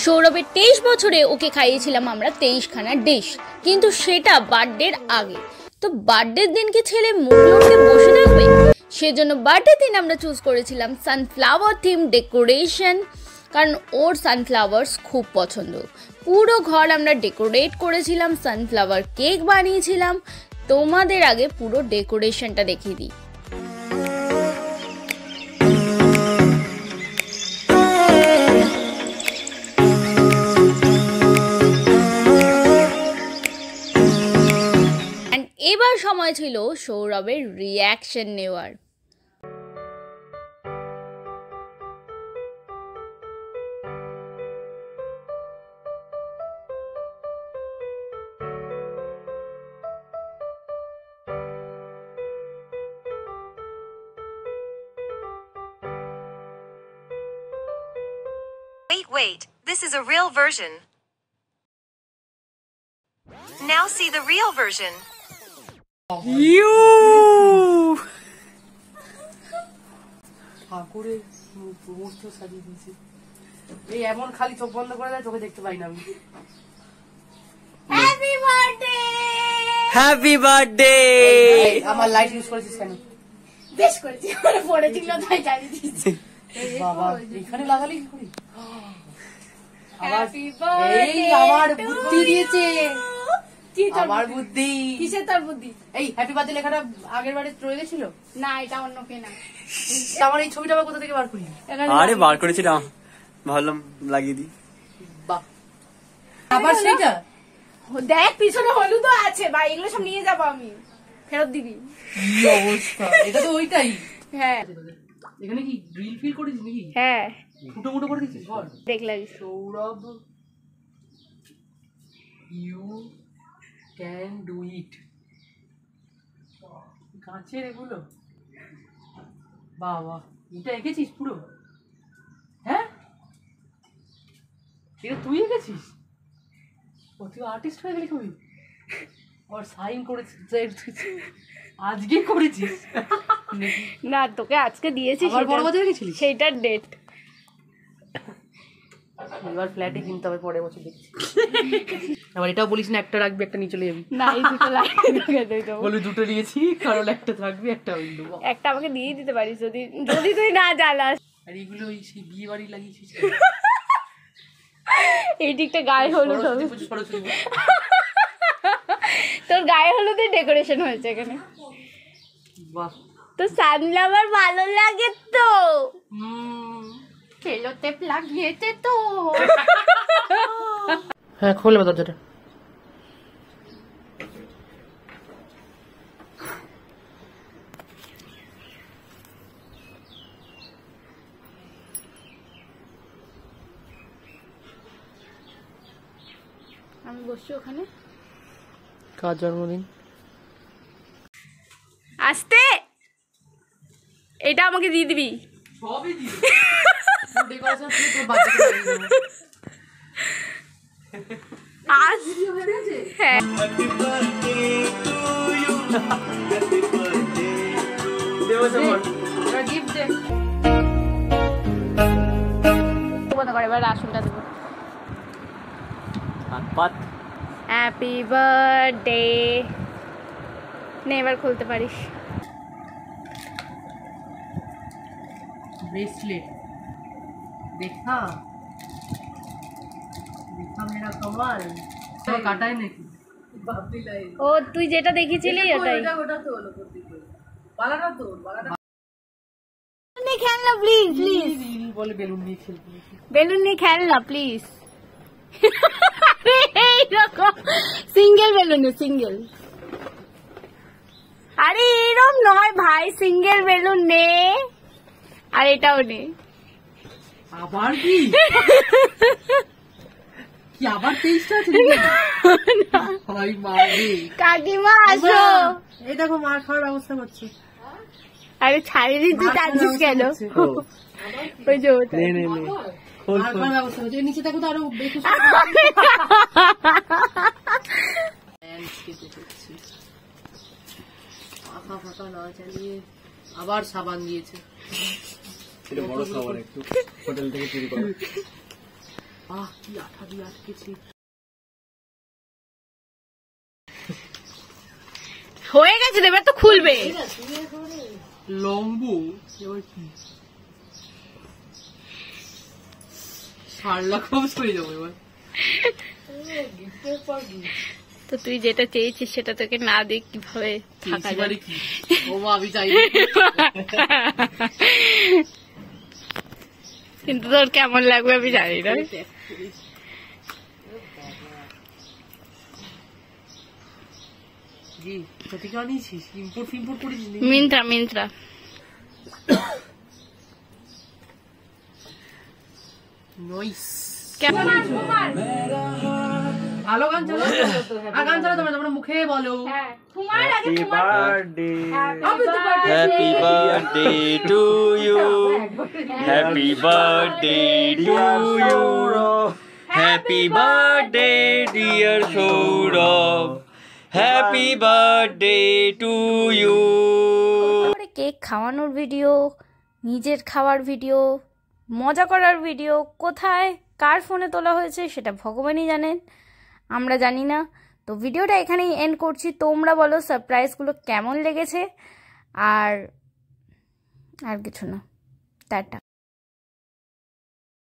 সৌরভের 23 বছরে ওকে খাইয়েছিলাম আমরা 23খানা ডিশ, কিন্তু সেটা বার্থডের আগে। তো বার্থডের দিন কি ছেলে মুখ লড়কে বসে থাকবে? সেজন্য বার্থডে দিন আমরা চুজ করেছিলাম সানফ্লাওয়ার থিম ডেকোরেশন, কারণ ওর সানফ্লাওয়ার্স খুব পছন্দ। পুরো ঘর আমরা ডেকোরেট করেছিলাম, সানফ্লাওয়ার কেক বানিয়েছিলাম। তোমাদের আগে পুরো ডেকোরেশনটা দেখিয়ে দিই। এবার সময় ছিল সৌরভের রিয়াকশন নেওয়ার। Wait, this is a real version. Now see the real version. ঠাকুরের মূর্তি সাজিয়ে দিয়েছে। এই এমন খালি চোখ বন্ধ করে দেয়, তোকে দেখতে পাই না আমি। Happy birthday, happy birthday. আমার লাইট ইউজ করেছিস কেন? বেশ করেছি, আমার পড়ে ছিল তাই জ্বালিয়ে দিয়েছি। বাবা এখানে লাগালি কি করি? হ্যাপি বার্থডে, এই আমার বুদ্ধি দিয়েছে। আমার বুদ্ধি। কিসের তোর বুদ্ধি? এই হ্যাপি বার্থডে লেখাটা আগের বারে রয়ে গেছিল না, এটা অন্য কেনা। আমার এই ছবিটা আবার কোথা থেকে বার করি? আরে বার করেছিলাম, ভাবলাম লাগিয়ে দিই। বাহ, আবার সেটা দেখ, পিছনে হলুদও আছে ভাই, এগুলো সব নিয়ে যাবো আমি, ফেরত দিবি। কি অবস্থা, এটা তো ওইটাই। হ্যাঁ, এখানে কি ড্রিল ফিল করেছিস নাকি? হ্যাঁ, ফুটো মুটো করে দিচ্ছিস? বল। দেখলাম। Sourav, you can do it. কাঁচের এগুলো, বাবা এটা এঁকেছিস পুরো? হ্যাঁ, এটা তুই এঁকেছিস? ও তুই আর্টিস্ট হয়ে গেলি কবি? ওর সাইন করেছিস, আজকে করেছিস না, তোকে আজকে দিয়েছি, আবার বড় বাজারে গেছিলিস? সেইটার ডেট। এবার ফ্ল্যাটে কিনতে হবে পরের বছর, দেখছি। আবার এটাও বলিস না একটা রাখবি একটা নিয়ে চলে যাবি। না, এই দুটো লাগিয়ে তোকে দিয়ে দেবো। বলি দুটো নিয়েছি, কারণ একটা থাকবি একটা ওই দেবো। একটা আমাকে দিয়ে দিতে পারিস যদি যদি তুই না জ্বালাস। আর এগুলো ওই সেই বিয়ে বাড়ি লাগিয়েছিস? এই দিকটা গায়ে হলুদ হবে, সরস্বতী পুজো। তোর গায়ে হলুদের ডেকোরেশন হয়েছে এখানে। বাহ, তো সানফ্লাওয়ার ভালো লাগে তো? খেলোতে লাগিয়েছে তো। হ্যাঁ, খোলে দরজাটা। আমি বসছি ওখানে। কার জন্মদিন? আসতে, এটা আমাকে দিয়ে দিবি। সবই দিবি। ডেকোরেশন পুরো তোর বাচ্চাকে লাগিয়ে দেবো। আজ হ্যাঁ, দেবো সবার। এবার গিফট দে। বন্ধ করে, এবার আসলটা দেবো। পাত হ্যাপি বার্থডে, নে এবার খুলতে পারিস। ब्रेसलेट देखा देखा मेरा कमाल। तो काटा है नहीं बापी लाई। ও তুই যেটা দেখেছিলি ওটাই। ওটা তো হলো করতে কই বালাটা তো বালাটা নিয়ে খেল না প্লিজ, প্লিজ বলে বেলুন নিয়ে খেলবি। বেলুন নিয়ে খেল না প্লিজ। এইরকম সিঙ্গেল বেলুন, সিঙ্গেল। আরে এরকম নয় ভাই, সিঙ্গেল বেলুন নে, আর এটাও নে। আবার কি কি আবার 23টা আছে? ভাই মারবে। কাকিমা আসো, এই দেখো মার খাওয়ার ব্যবস্থা করছে। আরে ছাড়িয়ে দিতে চাচ্ছিস কেন? ওই যে ওটা। নে নে নে, খোল মার খোল। খাওয়ার ব্যবস্থা করছে। নিচে দেখো তো আরো বেশি ফাঁকা ফাঁকা না চালিয়ে আবার সাবান দিয়েছে। এটা বড় খাবার, একটু হোটেল থেকে চুরি করা। কি আঠা দিয়ে আটকেছি। হয়ে গেছে, এবার তো খুলবে। লম্বু এবার কি শার্লক হোমস হয়ে যাবো এবার। তো তুই যেটা চেয়েছিস সেটা তোকে না দিয়ে কিভাবে থাকা যায়? ও আমি চাই কিন্তু তোর কেমন লাগবে আমি জানি না। মিন্ত্রা মিন্ত্রা ভালো গান চালো, গান চালো তোমরা মুখে বলো happy birthday happy birthday to you happy birthday to you happy birthday dear Sourav happy birthday to you. Cake খাওয়ানোর ভিডিও, নিজের খাওয়ার ভিডিও, মজা করার ভিডিও কোথায় কার ফোনে তোলা হয়েছে সেটা ভগবানই জানেন, আমরা জানি না। তো ভিডিওটা এখানেই এন্ড করছি। তোমরা বলো সারপ্রাইজগুলো কেমন লেগেছে। আর কিছু না, টাটা।